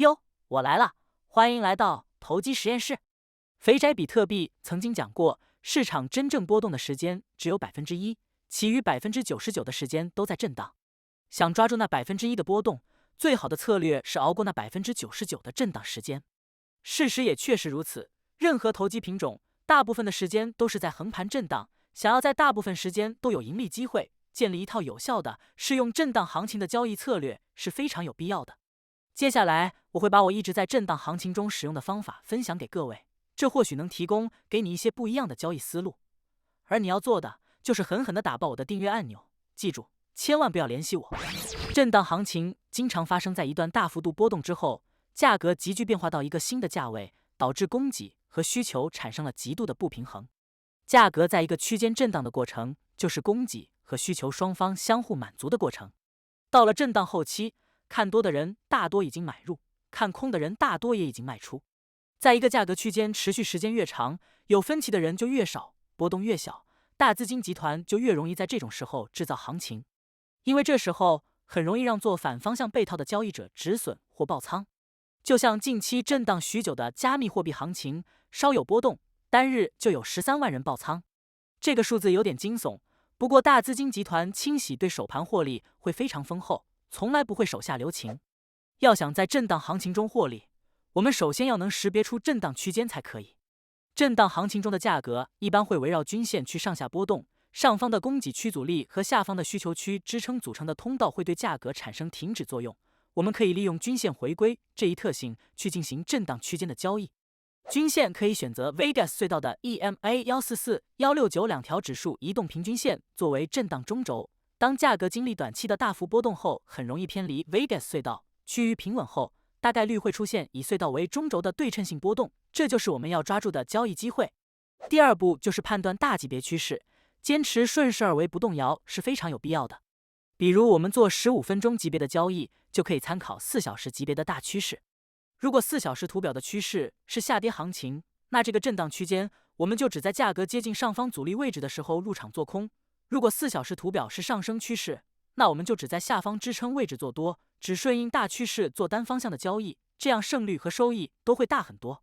哟，我来了，欢迎来到投机实验室。肥宅比特币曾经讲过，市场真正波动的时间只有1%，其余99%的时间都在震荡。想抓住那1%的波动，最好的策略是熬过那99%的震荡时间。事实也确实如此，任何投机品种，大部分的时间都是在横盘震荡。想要在大部分时间都有盈利机会，建立一套有效的适用震荡行情的交易策略是非常有必要的。接下来我会把我一直在震荡行情中使用的方法分享给各位，这或许能提供给你一些不一样的交易思路。而你要做的就是狠狠地打爆我的订阅按钮，记住，千万不要联系我。震荡行情经常发生在一段大幅度波动之后，价格急剧变化到一个新的价位，导致供给和需求产生了极度的不平衡。价格在一个区间震荡的过程，就是供给和需求双方相互满足的过程。到了震荡后期，看多的人大多已经买入，看空的人大多也已经卖出。在一个价格区间持续时间越长，有分歧的人就越少，波动越小，大资金集团就越容易在这种时候制造行情，因为这时候很容易让做反方向被套的交易者止损或爆仓。就像近期震荡许久的加密货币行情，稍有波动，单日就有13万人爆仓。这个数字有点惊悚，不过大资金集团清洗对首盘获利会非常丰厚，从来不会手下留情。要想在震荡行情中获利，我们首先要能识别出震荡区间才可以。震荡行情中的价格一般会围绕均线区上下波动，上方的供给区阻力和下方的需求区支撑组成的通道会对价格产生停止作用。我们可以利用均线回归这一特性去进行震荡区间的交易。均线可以选择 Vegas 隧道的 EMA 144、169两条指数移动平均线作为震荡中轴。当价格经历短期的大幅波动后，很容易偏离 Vegas 隧道，趋于平稳后，大概率会出现以隧道为中轴的对称性波动，这就是我们要抓住的交易机会。第二步就是判断大级别趋势，坚持顺势而为不动摇是非常有必要的。比如我们做15分钟级别的交易，就可以参考4小时级别的大趋势。如果4小时图表的趋势是下跌行情，那这个震荡区间我们就只在价格接近上方阻力位置的时候入场做空；如果4小时图表是上升趋势，那我们就只在下方支撑位置做多，只顺应大趋势做单方向的交易，这样胜率和收益都会大很多。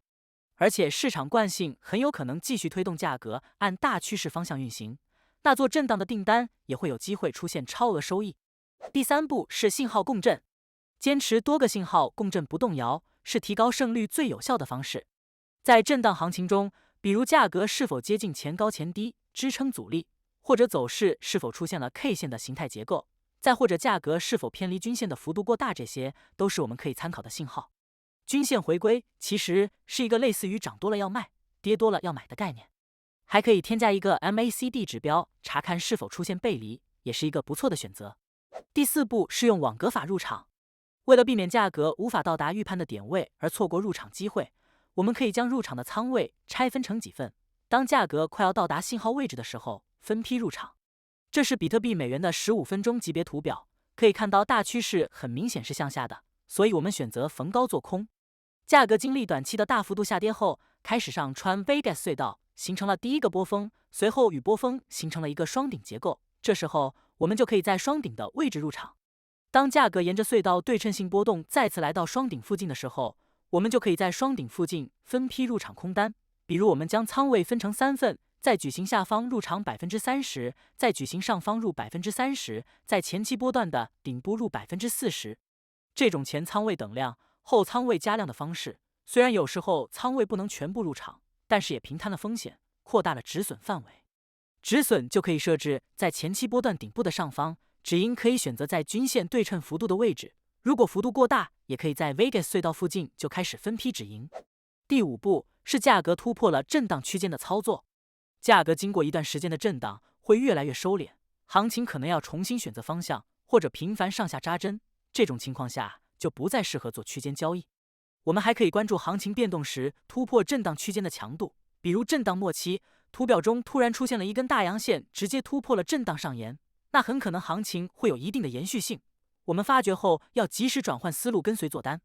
而且市场惯性很有可能继续推动价格按大趋势方向运行，那做震荡的订单也会有机会出现超额收益。第三步是信号共振，坚持多个信号共振不动摇，是提高胜率最有效的方式。在震荡行情中，比如价格是否接近前高前低支撑阻力，或者走势是否出现了 K 线的形态结构，再或者价格是否偏离均线的幅度过大，这些都是我们可以参考的信号。均线回归其实是一个类似于涨多了要卖，跌多了要买的概念，还可以添加一个 MACD 指标，查看是否出现背离，也是一个不错的选择。第四步是用网格法入场，为了避免价格无法到达预判的点位而错过入场机会，我们可以将入场的仓位拆分成几份，当价格快要到达信号位置的时候，分批入场。这是比特币美元的15分钟级别图表，可以看到大趋势很明显是向下的，所以我们选择逢高做空。价格经历短期的大幅度下跌后，开始上穿 Vegas 隧道，形成了第一个波峰，随后与波峰形成了一个双顶结构，这时候我们就可以在双顶的位置入场。当价格沿着隧道对称性波动再次来到双顶附近的时候，我们就可以在双顶附近分批入场空单。比如我们将仓位分成3份，在矩形下方入场 30%， 在矩形上方入 30%， 在前期波段的顶部入 40%。 这种前仓位等量后仓位加量的方式，虽然有时候仓位不能全部入场，但是也平摊了风险，扩大了止损范围。止损就可以设置在前期波段顶部的上方，止盈可以选择在均线对称幅度的位置，如果幅度过大，也可以在 Vegas 隧道附近就开始分批止盈。第五步是价格突破了震荡区间的操作。价格经过一段时间的震荡，会越来越收敛，行情可能要重新选择方向，或者频繁上下扎针，这种情况下就不再适合做区间交易。我们还可以关注行情变动时突破震荡区间的强度，比如震荡末期，图表中突然出现了一根大阳线，直接突破了震荡上沿，那很可能行情会有一定的延续性，我们发觉后要及时转换思路，跟随做单。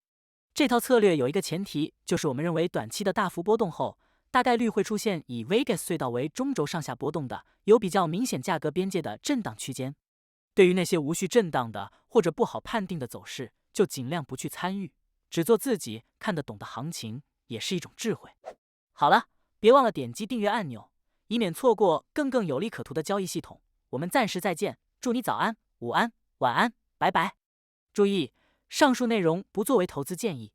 这套策略有一个前提，就是我们认为短期的大幅波动后，大概率会出现以 Vegas 隧道为中轴上下波动的有比较明显价格边界的震荡区间。对于那些无序震荡的或者不好判定的走势，就尽量不去参与，只做自己看得懂的行情，也是一种智慧。好了，别忘了点击订阅按钮，以免错过更有利可图的交易系统。我们暂时再见，祝你早安、午安、晚安，拜拜。注意，上述内容不作为投资建议。